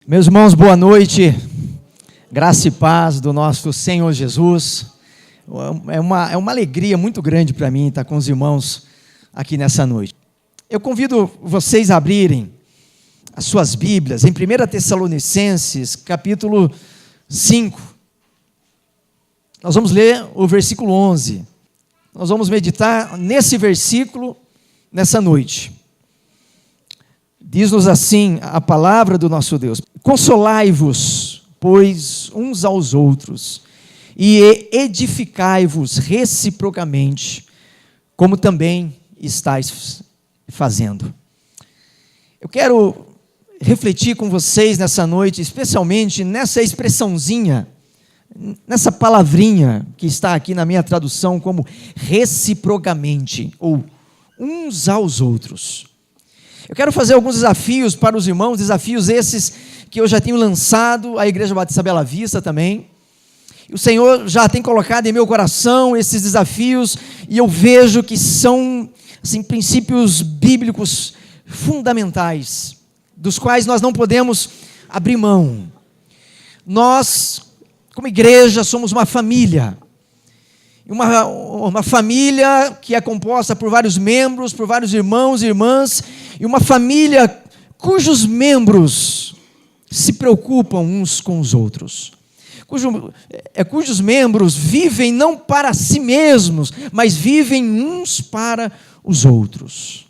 Meus irmãos, boa noite, graça e paz do nosso Senhor Jesus. É uma alegria muito grande para mim estar com os irmãos aqui nessa noite. Eu convido vocês a abrirem as suas Bíblias em 1 Tessalonicenses, capítulo 5. Nós vamos ler o versículo 11. Nós vamos meditar nesse versículo nessa noite. Diz-nos assim a palavra do nosso Deus: consolai-vos, pois, uns aos outros, e edificai-vos reciprocamente, como também estáis fazendo. Eu quero refletir com vocês nessa noite, especialmente nessa expressãozinha, nessa palavrinha que está aqui na minha tradução como reciprocamente, ou uns aos outros. Eu quero fazer alguns desafios para os irmãos, desafios esses que eu já tenho lançado à Igreja Batista Bela Vista também. O Senhor já tem colocado em meu coração esses desafios e eu vejo que são assim, princípios bíblicos fundamentais, dos quais nós não podemos abrir mão. Nós, como igreja, somos uma família. Uma família que é composta por vários membros, por vários irmãos e irmãs, e uma família cujos membros se preocupam uns com os outros, cujos membros vivem não para si mesmos, mas vivem uns para os outros.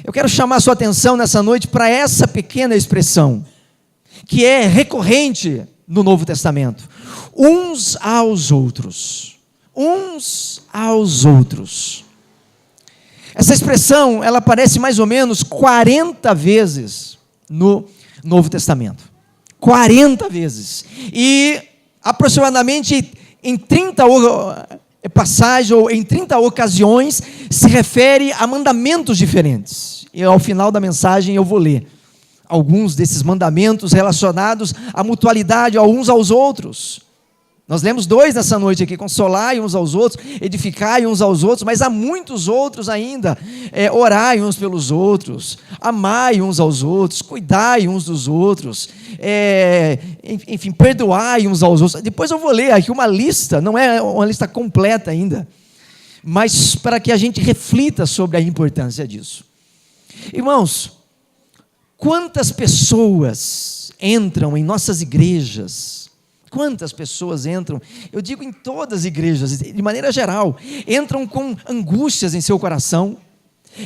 Eu quero chamar a sua atenção nessa noite para essa pequena expressão, que é recorrente no Novo Testamento: uns aos outros. Uns aos outros. Essa expressão, ela aparece mais ou menos 40 vezes no Novo Testamento. 40 vezes. E aproximadamente em 30 passagens ou em 30 ocasiões se refere a mandamentos diferentes. E ao final da mensagem eu vou ler alguns desses mandamentos relacionados à mutualidade, uns aos outros. Nós lemos 2 nessa noite aqui: consolai uns aos outros, edificai uns aos outros, mas há muitos outros ainda: orai uns pelos outros, amai uns aos outros, cuidai uns dos outros, enfim, perdoai uns aos outros. Depois eu vou ler aqui uma lista, não é uma lista completa ainda, mas para que a gente reflita sobre a importância disso. Irmãos, quantas pessoas entram em nossas igrejas? Quantas pessoas entram, eu digo em todas as igrejas, de maneira geral, entram com angústias em seu coração,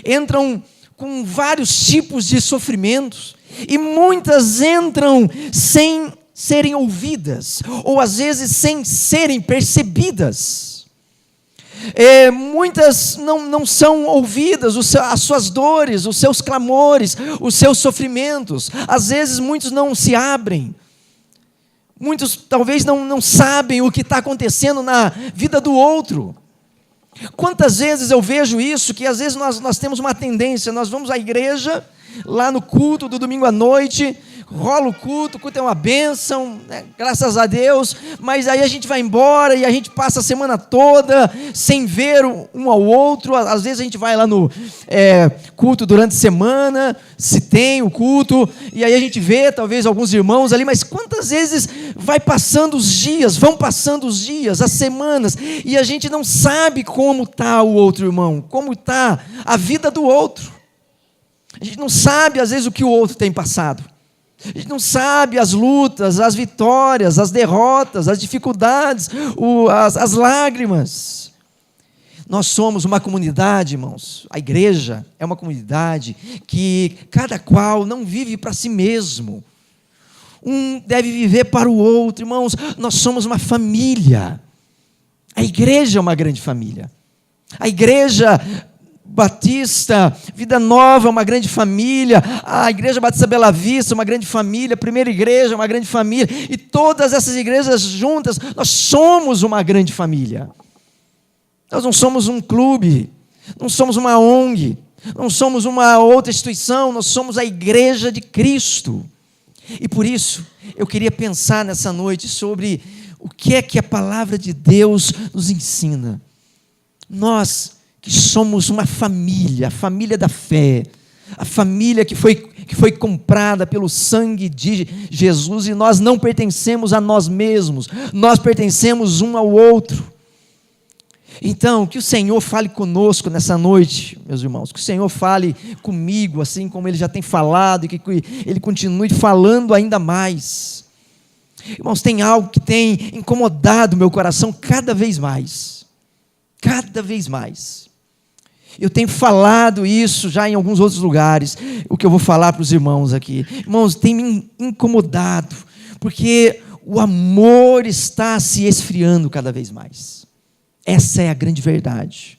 entram com vários tipos de sofrimentos, e muitas entram sem serem ouvidas, ou às vezes sem serem percebidas. Muitas não são ouvidas, as suas dores, os seus clamores, os seus sofrimentos. Às vezes muitos não se abrem. Muitos talvez não sabem o que está acontecendo na vida do outro. Quantas vezes eu vejo isso, que às vezes nós temos uma tendência, nós vamos à igreja, lá no culto do domingo à noite, rola o culto é uma bênção, né? Graças a Deus, mas aí a gente vai embora e a gente passa a semana toda sem ver um ao outro. Às vezes a gente vai lá no culto durante a semana, se tem o culto, e aí a gente vê talvez alguns irmãos ali, mas quantas vezes vão passando os dias, as semanas, e a gente não sabe como está o outro irmão, como está a vida do outro. A gente não sabe às vezes o que o outro tem passado. A gente não sabe as lutas, as vitórias, as derrotas, as dificuldades, as lágrimas. Nós somos uma comunidade, irmãos. A igreja é uma comunidade que cada qual não vive para si mesmo. Um deve viver para o outro. Irmãos, nós somos uma família. A igreja é uma grande família. A igreja Batista Vida Nova, uma grande família, a Igreja Batista Bela Vista, uma grande família, a Primeira Igreja, uma grande família, e todas essas igrejas juntas, nós somos uma grande família. Nós não somos um clube, não somos uma ONG, não somos uma outra instituição, nós somos a Igreja de Cristo. E por isso, eu queria pensar nessa noite sobre o que é que a palavra de Deus nos ensina. Nós que somos uma família, a família da fé, a família que foi que foi comprada pelo sangue de Jesus, e nós não pertencemos a nós mesmos, nós pertencemos um ao outro. Então, que o Senhor fale conosco nessa noite, meus irmãos, que o Senhor fale comigo, assim como Ele já tem falado, e que Ele continue falando ainda mais. Irmãos, tem algo que tem incomodado meu coração cada vez mais, eu tenho falado isso já em alguns outros lugares, o que eu vou falar para os irmãos aqui. Irmãos, tem me incomodado, porque o amor está se esfriando cada vez mais. Essa é a grande verdade.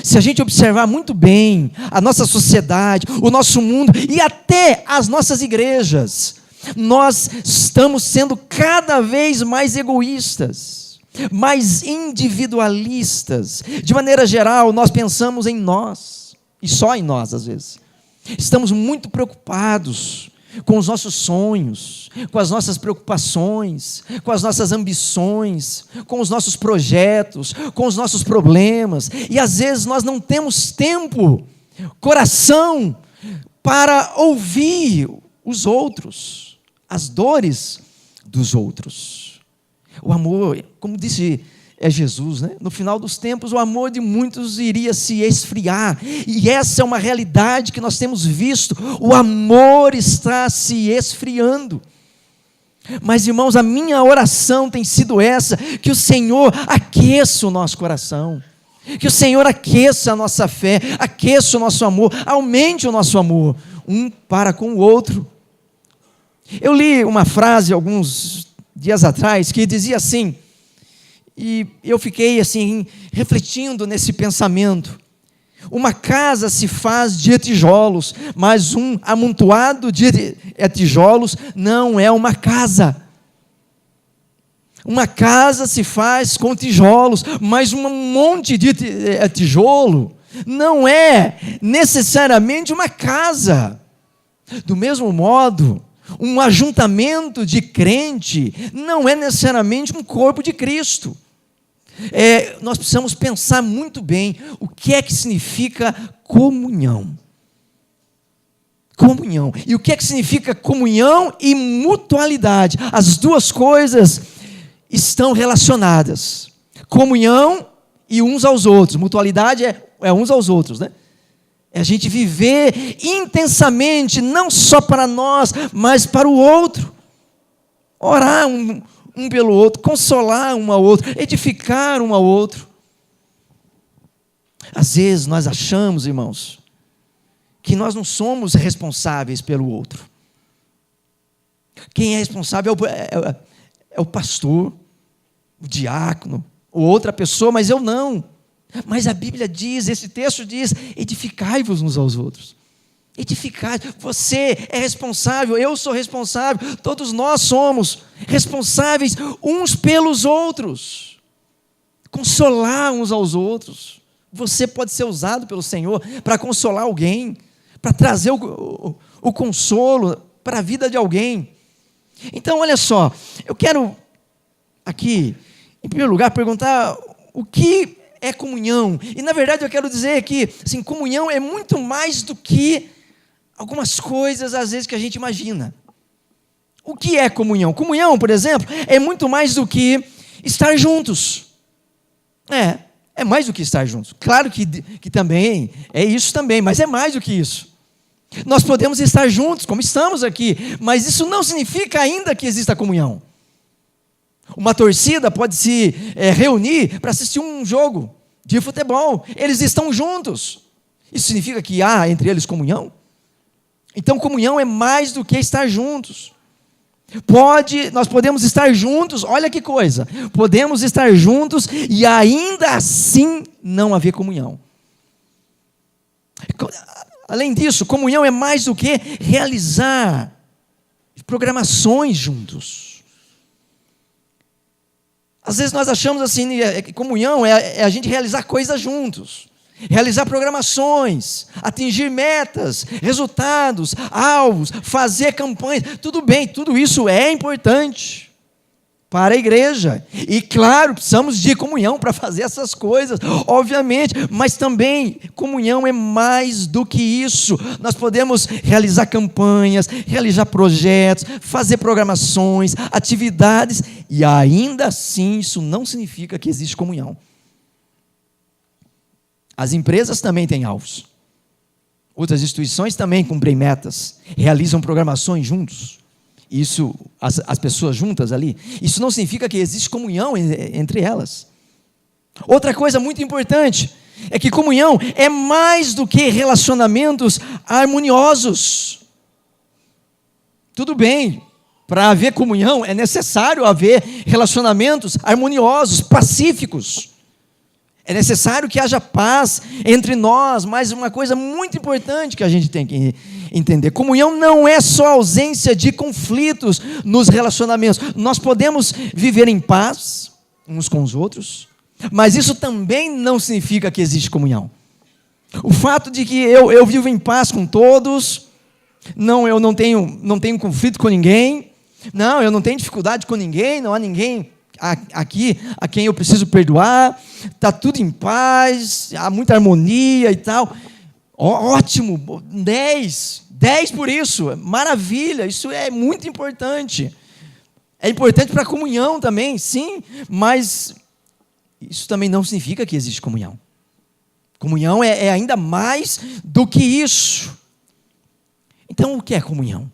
Se a gente observar muito bem a nossa sociedade, o nosso mundo e até as nossas igrejas, nós estamos sendo cada vez mais egoístas, mais individualistas. De maneira geral, nós pensamos em nós, e só em nós às vezes. Estamos muito preocupados com os nossos sonhos, com as nossas preocupações, com as nossas ambições, com os nossos projetos, com os nossos problemas, e às vezes nós não temos tempo, coração, para ouvir os outros, as dores dos outros. O amor, como disse Jesus, né? No final dos tempos, o amor de muitos iria se esfriar, e essa é uma realidade que nós temos visto. O amor está se esfriando. Mas, irmãos, a minha oração tem sido essa: que o Senhor aqueça o nosso coração, que o Senhor aqueça a nossa fé, aqueça o nosso amor, aumente o nosso amor um para com o outro. Eu li uma frase alguns dias atrás que dizia assim, e eu fiquei assim, refletindo nesse pensamento: uma casa se faz de tijolos, mas um amontoado de tijolos não é uma casa. Uma casa se faz com tijolos, mas um monte de tijolo não é necessariamente uma casa. Do mesmo modo, um ajuntamento de crente não é necessariamente um corpo de Cristo. Nós precisamos pensar muito bem o que é que significa comunhão. Comunhão. E o que é que significa comunhão e mutualidade? As duas coisas estão relacionadas. Comunhão e uns aos outros. Mutualidade é uns aos outros, né? É a gente viver intensamente, não só para nós, mas para o outro. Orar um pelo outro, consolar um ao outro, edificar um ao outro. Às vezes nós achamos, irmãos, que nós não somos responsáveis pelo outro. Quem é responsável é o pastor, o diácono, ou outra pessoa, mas eu não. Mas a Bíblia diz, esse texto diz: edificai-vos uns aos outros. Edificar, você é responsável, eu sou responsável, todos nós somos responsáveis uns pelos outros, consolar uns aos outros. Você pode ser usado pelo Senhor para consolar alguém, para trazer o consolo para a vida de alguém. Então, olha só, eu quero aqui, em primeiro lugar, perguntar o que é comunhão. E na verdade eu quero dizer que assim, comunhão é muito mais do que algumas coisas às vezes que a gente imagina. O que é comunhão? Comunhão, por exemplo, é muito mais do que estar juntos. É mais do que estar juntos. Claro que também é isso também, mas é mais do que isso. Nós podemos estar juntos, como estamos aqui, mas isso não significa ainda que exista comunhão. Uma torcida pode se reunir para assistir um jogo de futebol. Eles estão juntos. Isso significa que há entre eles comunhão? Então, comunhão é mais do que estar juntos. Nós podemos estar juntos, olha que coisa. Podemos estar juntos e ainda assim não haver comunhão. Além disso, comunhão é mais do que realizar programações juntos. Às vezes nós achamos assim, que comunhão é a gente realizar coisas juntos, realizar programações, atingir metas, resultados, alvos, fazer campanhas. Tudo bem, tudo isso é importante para a igreja. E claro, precisamos de comunhão para fazer essas coisas, obviamente, mas também comunhão é mais do que isso. Nós podemos realizar campanhas, realizar projetos, fazer programações, atividades, e ainda assim isso não significa que existe comunhão. As empresas também têm alvos. Outras instituições também cumprem metas, realizam programações juntos. Isso, as pessoas juntas ali, isso não significa que existe comunhão entre elas. Outra coisa muito importante é que comunhão é mais do que relacionamentos harmoniosos. Tudo bem, para haver comunhão é necessário haver relacionamentos harmoniosos, pacíficos. É necessário que haja paz entre nós, mas uma coisa muito importante que a gente tem que entender: comunhão não é só ausência de conflitos nos relacionamentos. Nós podemos viver em paz uns com os outros, mas isso também não significa que existe comunhão. O fato de que eu vivo em paz com todos, eu não tenho conflito com ninguém, eu não tenho dificuldade com ninguém, não há ninguém aqui a quem eu preciso perdoar, está tudo em paz, há muita harmonia e tal, ótimo, 10 por isso, maravilha, isso é muito importante, é importante para a comunhão também, sim, mas isso também não significa que existe comunhão. Comunhão é ainda mais do que isso. Então, o que é comunhão?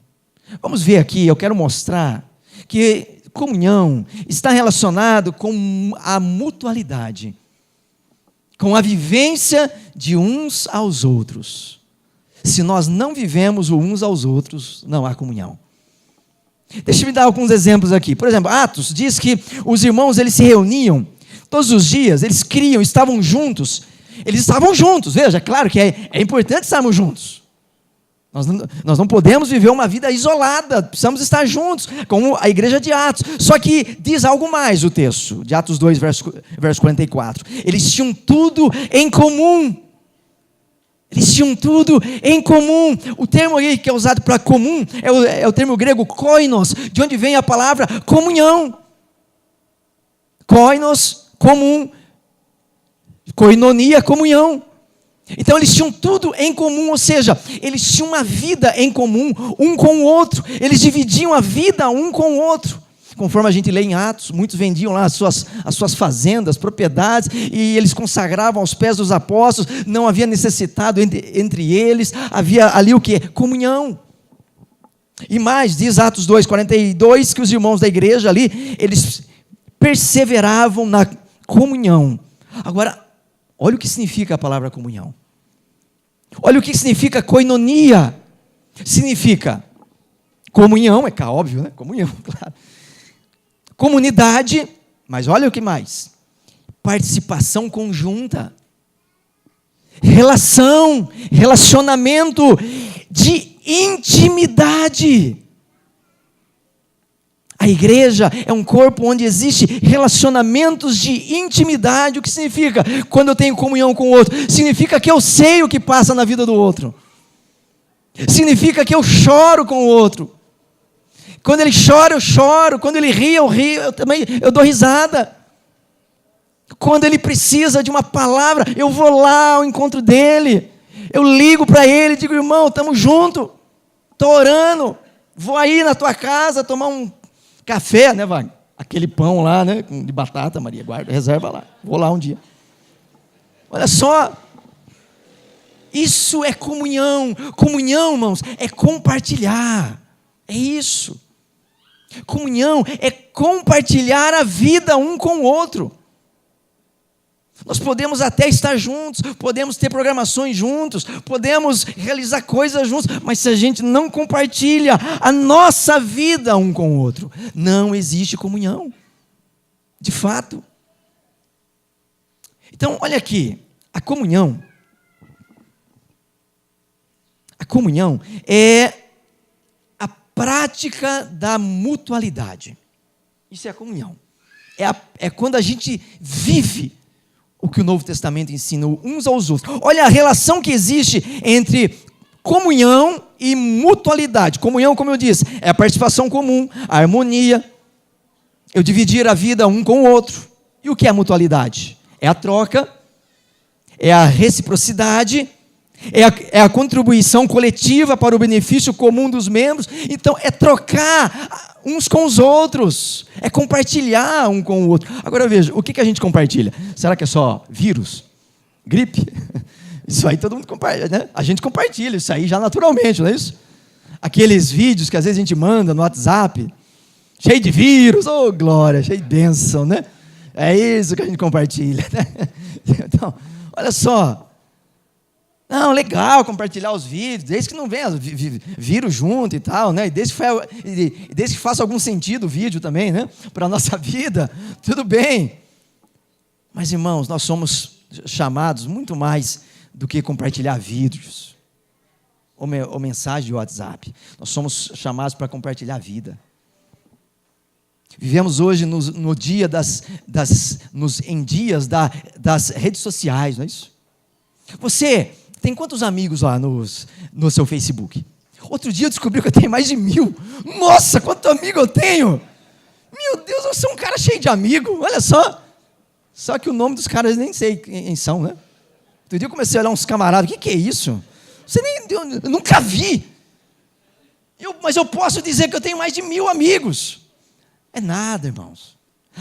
Vamos ver aqui, eu quero mostrar que comunhão está relacionado com a mutualidade, com a vivência de uns aos outros. Se nós não vivemos uns aos outros, não há comunhão. Deixa-me dar alguns exemplos aqui. Por exemplo, Atos diz que os irmãos eles se reuniam todos os dias, eles estavam juntos. Eles estavam juntos, veja, é claro que é importante estarmos juntos. Nós não podemos viver uma vida isolada, precisamos estar juntos, como a igreja de Atos. Só que diz algo mais o texto, de Atos 2, verso 44. Eles tinham tudo em comum. Eles tinham tudo em comum. O termo aí que é usado para comum é o termo grego koinos, de onde vem a palavra comunhão. Koinos, comum. Koinonia, comunhão. Então eles tinham tudo em comum, ou seja, eles tinham uma vida em comum, um com o outro, eles dividiam a vida um com o outro. Conforme a gente lê em Atos, muitos vendiam lá as suas fazendas, propriedades, e eles consagravam aos pés dos apóstolos, não havia necessitado entre eles, havia ali o quê? Comunhão. E mais, diz Atos 2:42, que os irmãos da igreja ali, eles perseveravam na comunhão. Agora, olha o que significa a palavra comunhão. Olha o que significa koinonia. Significa comunhão, é óbvio, né? Comunhão, claro. Comunidade, mas olha o que mais. Participação conjunta. Relacionamento de intimidade. A igreja é um corpo onde existe relacionamentos de intimidade. O que significa? Quando eu tenho comunhão com o outro, significa que eu sei o que passa na vida do outro. Significa que eu choro com o outro. Quando ele chora, eu choro. Quando ele ri, eu rio. Eu dou risada. Quando ele precisa de uma palavra, eu vou lá ao encontro dele. Eu ligo para ele e digo: irmão, estamos juntos. Estou orando. Vou aí na tua casa tomar um café, né, Wagner? Aquele pão lá, né, de batata, Maria, guarda, reserva lá. Vou lá um dia. Olha só. Isso é comunhão. Comunhão, irmãos, é compartilhar. É isso. Comunhão é compartilhar a vida um com o outro. Nós podemos até estar juntos, podemos ter programações juntos, podemos realizar coisas juntos, mas se a gente não compartilha a nossa vida um com o outro, não existe comunhão, de fato. Então, olha aqui, a comunhão é a prática da mutualidade. Isso é a comunhão. É quando a gente vive o que o Novo Testamento ensina uns aos outros. Olha a relação que existe entre comunhão e mutualidade. Comunhão, como eu disse, é a participação comum, a harmonia, eu dividir a vida um com o outro. E o que é mutualidade? É a troca, é a reciprocidade, é a contribuição coletiva para o benefício comum dos membros. Então, é trocar uns com os outros, é compartilhar um com o outro. Agora veja, o que a gente compartilha? Será que é só vírus? Gripe? Isso aí todo mundo compartilha, né? A gente compartilha isso aí já naturalmente, não é isso? Aqueles vídeos que às vezes a gente manda no WhatsApp, cheio de vírus, oh glória, cheio de bênção, né? É isso que a gente compartilha, né? Então, olha só. Não, legal compartilhar os vídeos, desde que não venha vírus junto e tal, né? E desde que faça algum sentido o vídeo também, né? Para a nossa vida, tudo bem. Mas, irmãos, nós somos chamados muito mais do que compartilhar vídeos ou mensagem de WhatsApp. Nós somos chamados para compartilhar a vida. Vivemos hoje no dia em dias das redes sociais, não é isso? Você tem quantos amigos lá no seu Facebook? Outro dia eu descobri que eu tenho mais de 1000. Nossa, quanto amigo eu tenho! Meu Deus, eu sou um cara cheio de amigo, olha só. Só que o nome dos caras eu nem sei quem são, né? Outro dia eu comecei a olhar uns camaradas, o que é isso? Eu nunca vi. Mas eu posso dizer que eu tenho mais de 1000 amigos. É nada, irmãos.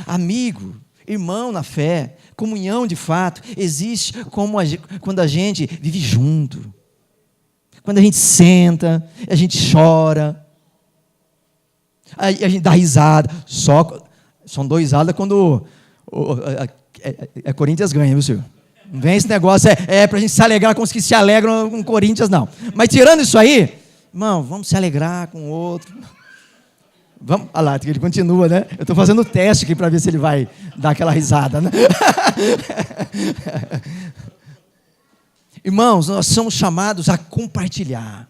Amigo, irmão na fé, comunhão de fato, existe quando a gente vive junto. Quando a gente senta, a gente chora, a gente dá risada. São 2 risadas quando Corinthians ganha, viu, senhor? Não vem esse negócio, pra gente se alegrar com os que se alegram com o Corinthians, não. Mas tirando isso aí, irmão, vamos se alegrar com o outro. Vamos, olha lá, ele continua, né? Eu estou fazendo o teste aqui para ver se ele vai dar aquela risada, né? Irmãos, nós somos chamados a compartilhar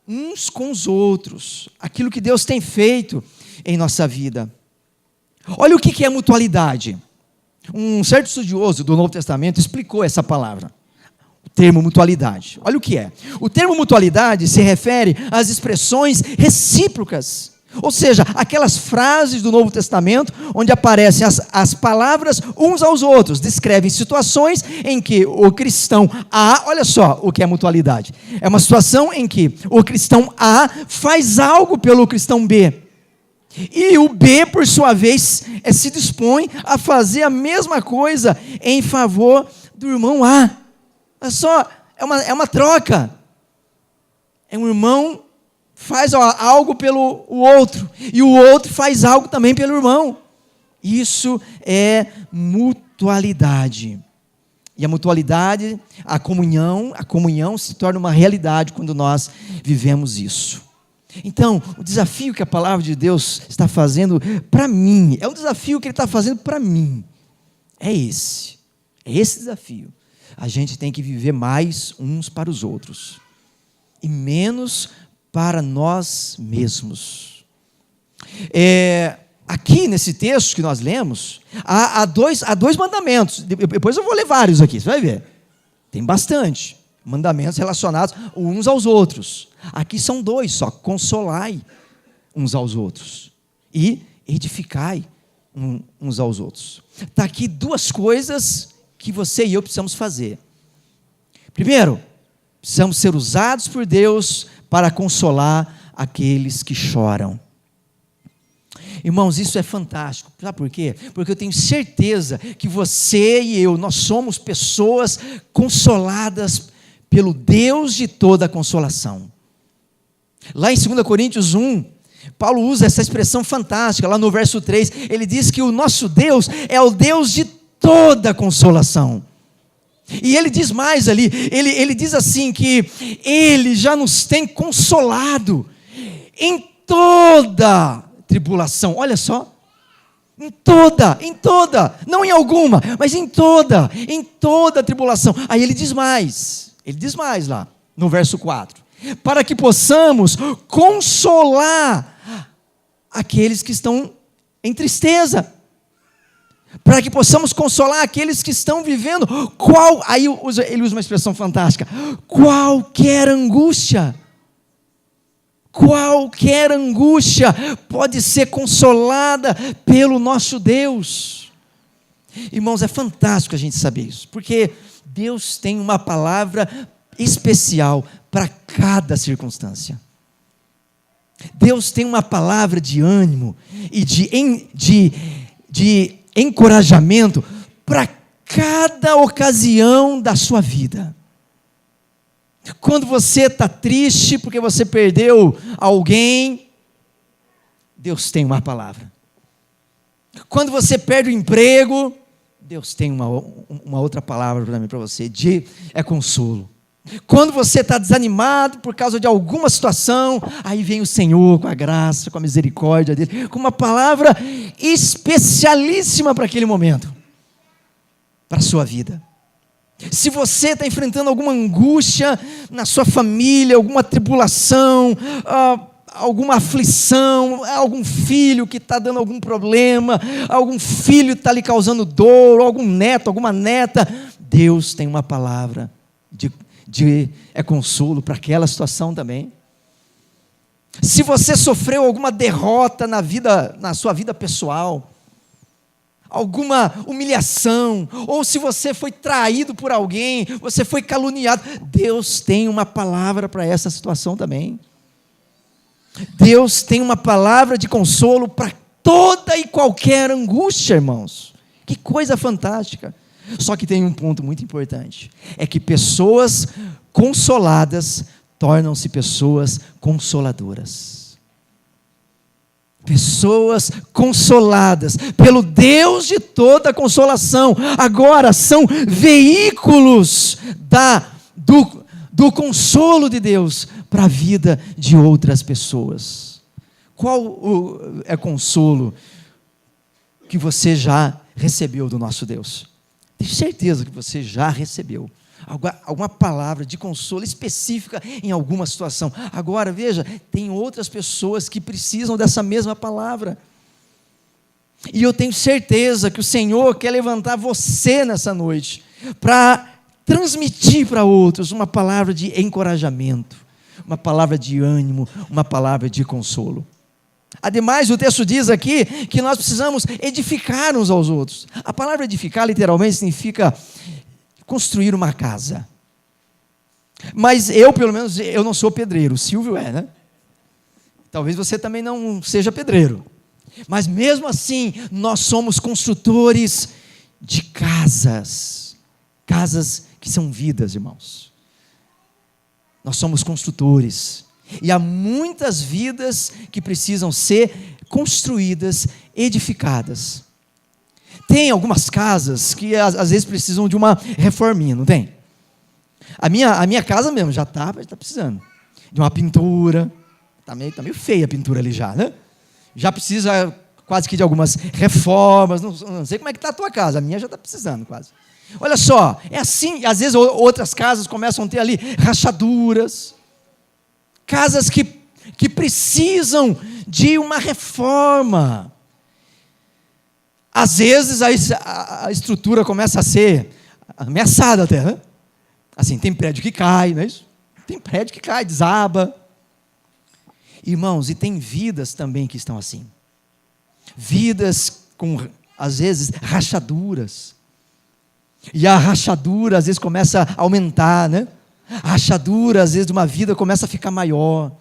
uns com os outros, aquilo que Deus tem feito em nossa vida. Olha o que é mutualidade. Um certo estudioso do Novo Testamento explicou essa palavra. O termo mutualidade. Olha o que é. O termo mutualidade se refere às expressões recíprocas, ou seja, aquelas frases do Novo Testamento onde aparecem as palavras uns aos outros, descrevem situações em que o cristão A, olha só o que é mutualidade, é uma situação em que o cristão A faz algo pelo cristão B, e o B, por sua vez, se dispõe a fazer a mesma coisa em favor do irmão A. Olha só, é uma troca. É um irmão faz algo pelo outro, e o outro faz algo também pelo irmão. Isso é mutualidade. E a mutualidade, a comunhão se torna uma realidade quando nós vivemos isso. Então, o desafio que a palavra de Deus está fazendo para mim, é um desafio que Ele está fazendo para mim. É esse desafio. A gente tem que viver mais uns para os outros e menos para nós mesmos. Aqui nesse texto que nós lemos, há dois mandamentos. Depois eu vou ler vários aqui, você vai ver. Tem bastante mandamentos relacionados uns aos outros. Aqui são 2 só: consolai uns aos outros e edificai uns aos outros. Está aqui 2 coisas que você e eu precisamos fazer. Primeiro, precisamos ser usados por Deus para consolar aqueles que choram. Irmãos, isso é fantástico. Sabe por quê? Porque eu tenho certeza que você e eu, nós somos pessoas consoladas pelo Deus de toda a consolação. Lá em 2 Coríntios 1, Paulo usa essa expressão fantástica, lá no verso 3, ele diz que o nosso Deus é o Deus de toda a consolação. E ele diz mais ali, ele diz assim que Ele já nos tem consolado em toda tribulação. Olha só, em toda, não em alguma, mas em toda tribulação. Aí ele diz mais lá no verso 4, para que possamos consolar aqueles que estão em tristeza, para que possamos consolar aqueles que estão vivendo, aí ele usa uma expressão fantástica, qualquer angústia. Qualquer angústia pode ser consolada pelo nosso Deus. Irmãos, é fantástico a gente saber isso, porque Deus tem uma palavra especial para cada circunstância. Deus tem uma palavra de ânimo e de encorajamento para cada ocasião da sua vida. Quando você está triste porque você perdeu alguém, Deus tem uma palavra. Quando você perde o emprego, Deus tem uma outra palavra para você, é consolo. Quando você está desanimado por causa de alguma situação, aí vem o Senhor com a graça, com a misericórdia dele, com uma palavra especialíssima para aquele momento, para a sua vida. Se você está enfrentando alguma angústia na sua família, alguma tribulação, alguma aflição, algum filho que está dando algum problema, algum filho que está lhe causando dor, algum neto, alguma neta, Deus tem uma palavra é consolo para aquela situação também. Se você sofreu alguma derrota na sua vida pessoal, alguma humilhação, ou se você foi traído por alguém, você foi caluniado, Deus tem uma palavra para essa situação também. Deus tem uma palavra de consolo para toda e qualquer angústia, irmãos. Que coisa fantástica. Só que tem um ponto muito importante, é que pessoas consoladas tornam-se pessoas consoladoras. Pessoas consoladas pelo Deus de toda consolação, agora são veículos do consolo de Deus para a vida de outras pessoas. Qual é o consolo que você já recebeu do nosso Deus? Tenho certeza que você já recebeu alguma palavra de consolo específica em alguma situação. Agora, veja, tem outras pessoas que precisam dessa mesma palavra. E eu tenho certeza que o Senhor quer levantar você nessa noite para transmitir para outros uma palavra de encorajamento, uma palavra de ânimo, uma palavra de consolo. Ademais, o texto diz aqui que nós precisamos edificar uns aos outros. A palavra edificar literalmente significa construir uma casa. Mas pelo menos, eu não sou pedreiro, o Silvio é, né? Talvez você também não seja pedreiro. Mas mesmo assim, nós somos construtores de casas. Casas que são vidas, irmãos. Nós somos construtores. E há muitas vidas que precisam ser construídas, edificadas. Tem algumas casas que às vezes precisam de uma reforminha, não tem? A minha casa mesmo já está precisando de uma pintura. Está meio feia a pintura ali já, né? Já precisa quase que de algumas reformas. Não sei como é que está a tua casa, a minha já está precisando quase. Olha só, é assim, às vezes outras casas começam a ter ali rachaduras. Casas que precisam de uma reforma. Às vezes a estrutura começa a ser ameaçada até, né? Assim, tem prédio que cai, não é isso? Tem prédio que cai, desaba. Irmãos, e tem vidas também que estão assim. Vidas com, às vezes, rachaduras. E a rachadura, às vezes, começa a aumentar, né? A rachadura, às vezes, de uma vida começa a ficar maior.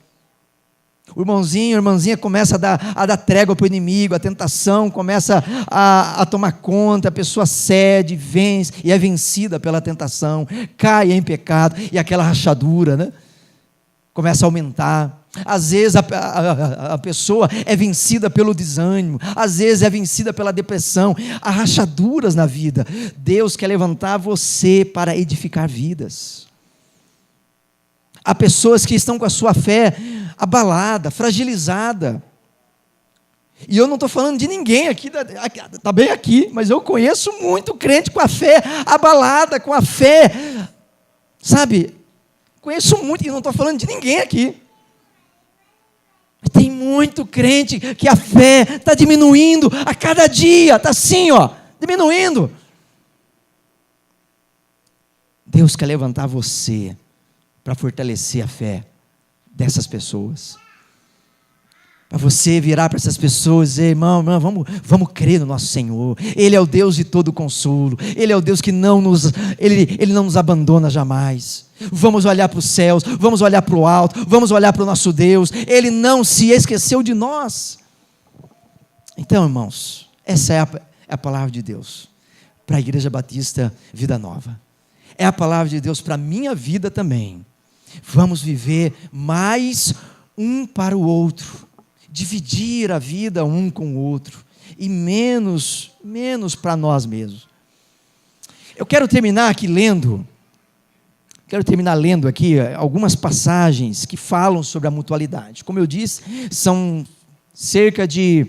O irmãozinho, a irmãzinha começa a dar trégua para o inimigo, a tentação começa a tomar conta, a pessoa cede, vence, e é vencida pela tentação, cai em pecado, e aquela rachadura, né, começa a aumentar. Às vezes a pessoa é vencida pelo desânimo, às vezes é vencida pela depressão. Há rachaduras na vida. Deus quer levantar você para edificar vidas. Há pessoas que estão com a sua fé abalada, fragilizada. E eu não estou falando de ninguém aqui, está bem aqui, mas eu conheço muito crente com a fé abalada, com a fé, sabe? Conheço muito, e não estou falando de ninguém aqui. Tem muito crente que a fé está diminuindo a cada dia, está assim, ó, diminuindo. Deus quer levantar você para fortalecer a fé dessas pessoas. Para você virar para essas pessoas e dizer: irmão, vamos crer no nosso Senhor. Ele é o Deus de todo consolo. Ele é o Deus que Ele não nos abandona jamais. Vamos olhar para os céus, vamos olhar para o alto, vamos olhar para o nosso Deus. Ele não se esqueceu de nós. Então, irmãos, essa é a palavra de Deus para a Igreja Batista Vida Nova. É a palavra de Deus para a minha vida também. Vamos viver mais um para o outro, dividir a vida um com o outro, e menos para nós mesmos. Eu quero terminar lendo aqui algumas passagens que falam sobre a mutualidade. Como eu disse, são cerca de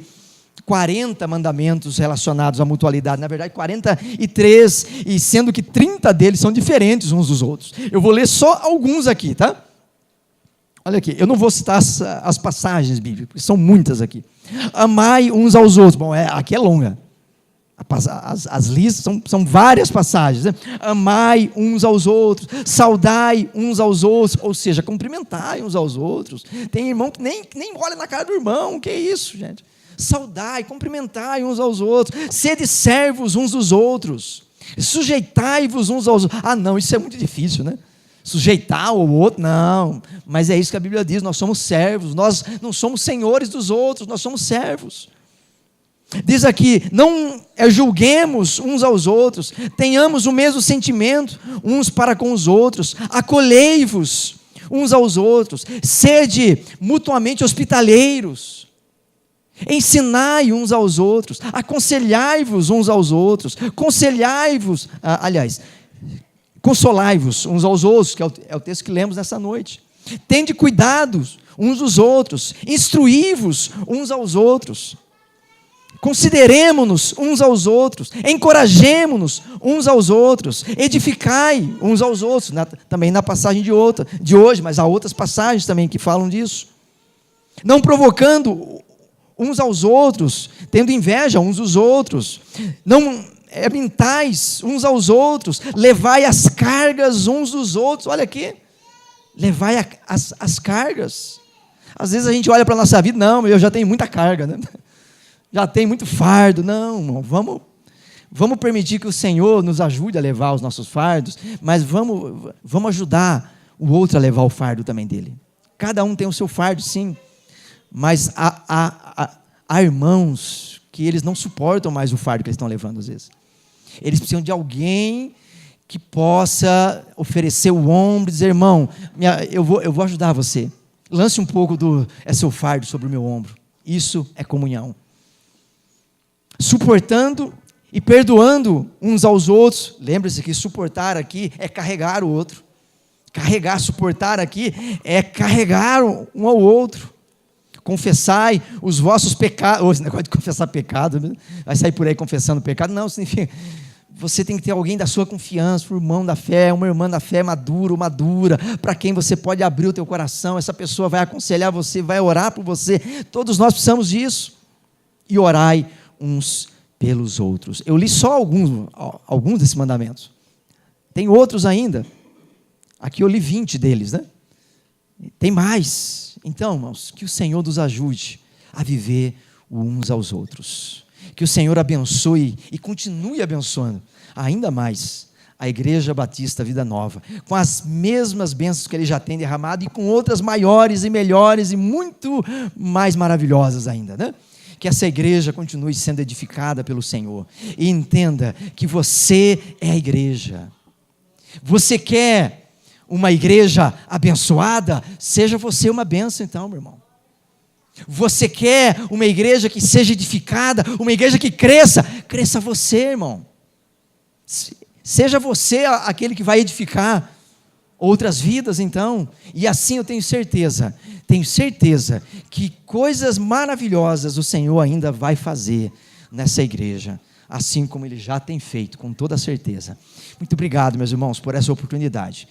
40 mandamentos relacionados à mutualidade, na verdade 43, e sendo que 30 deles são diferentes uns dos outros. Eu vou ler só alguns aqui, tá? Olha aqui, eu não vou citar as passagens bíblicas, porque são muitas aqui. Amai uns aos outros. Bom, aqui é longa. As listas são várias passagens, né? Amai uns aos outros, saudai uns aos outros, ou seja, cumprimentai uns aos outros. Tem irmão que nem olha na cara do irmão, que é isso, gente? Saudai, cumprimentai uns aos outros, sede servos uns dos outros, sujeitai-vos uns aos outros. Não, isso é muito difícil, né? Sujeitar o outro, não, mas é isso que a Bíblia diz: nós somos servos, nós não somos senhores dos outros, nós somos servos. Diz aqui: não julguemos uns aos outros, tenhamos o mesmo sentimento uns para com os outros, acolhei-vos uns aos outros, sede mutuamente hospitaleiros, ensinai uns aos outros, aconselhai-vos uns aos outros, consolai-vos uns aos outros, que é o texto que lemos nessa noite. Tende cuidados uns dos outros, instruí-vos uns aos outros, consideremo-nos uns aos outros, encorajemo-nos uns aos outros, edificai uns aos outros, também na passagem de hoje, mas há outras passagens também que falam disso. Não provocando uns aos outros, tendo inveja uns dos outros, não mentais uns aos outros, levai as cargas uns dos outros. Olha aqui, levai as cargas. Às vezes a gente olha para a nossa vida: não, eu já tenho muita carga, né? Já tenho muito fardo. Não, irmão, vamos permitir que o Senhor nos ajude a levar os nossos fardos, mas vamos ajudar o outro a levar o fardo também dele. Cada um tem o seu fardo, sim, mas há irmãos que eles não suportam mais o fardo que eles estão levando às vezes. Eles precisam de alguém que possa oferecer o ombro e dizer: irmão, eu vou ajudar você. Lance um pouco do seu fardo sobre o meu ombro. Isso é comunhão. Suportando e perdoando uns aos outros. Lembre-se que suportar aqui é carregar o outro. Suportar aqui é carregar um ao outro. Confessai os vossos pecados. Esse negócio de confessar pecado, né? Vai sair por aí confessando pecado. Não, significa: você tem que ter alguém da sua confiança, um irmão da fé, uma irmã da fé madura, para quem você pode abrir o teu coração. Essa pessoa vai aconselhar você, vai orar por você. Todos nós precisamos disso. E orai uns pelos outros. Eu li só alguns desses mandamentos. Tem outros ainda. Aqui eu li 20 deles, né? Tem mais. Então, irmãos, que o Senhor nos ajude a viver uns aos outros. Que o Senhor abençoe e continue abençoando ainda mais a Igreja Batista Vida Nova, com as mesmas bênçãos que Ele já tem derramado e com outras maiores e melhores e muito mais maravilhosas ainda, né? Que essa igreja continue sendo edificada pelo Senhor. E entenda que você é a igreja. Você quer uma igreja abençoada? Seja você uma bênção então, meu irmão. Você quer uma igreja que seja edificada, uma igreja que cresça você, irmão. Seja você aquele que vai edificar outras vidas, então. E assim eu tenho certeza que coisas maravilhosas o Senhor ainda vai fazer nessa igreja, assim como Ele já tem feito, com toda certeza. Muito obrigado, meus irmãos, por essa oportunidade.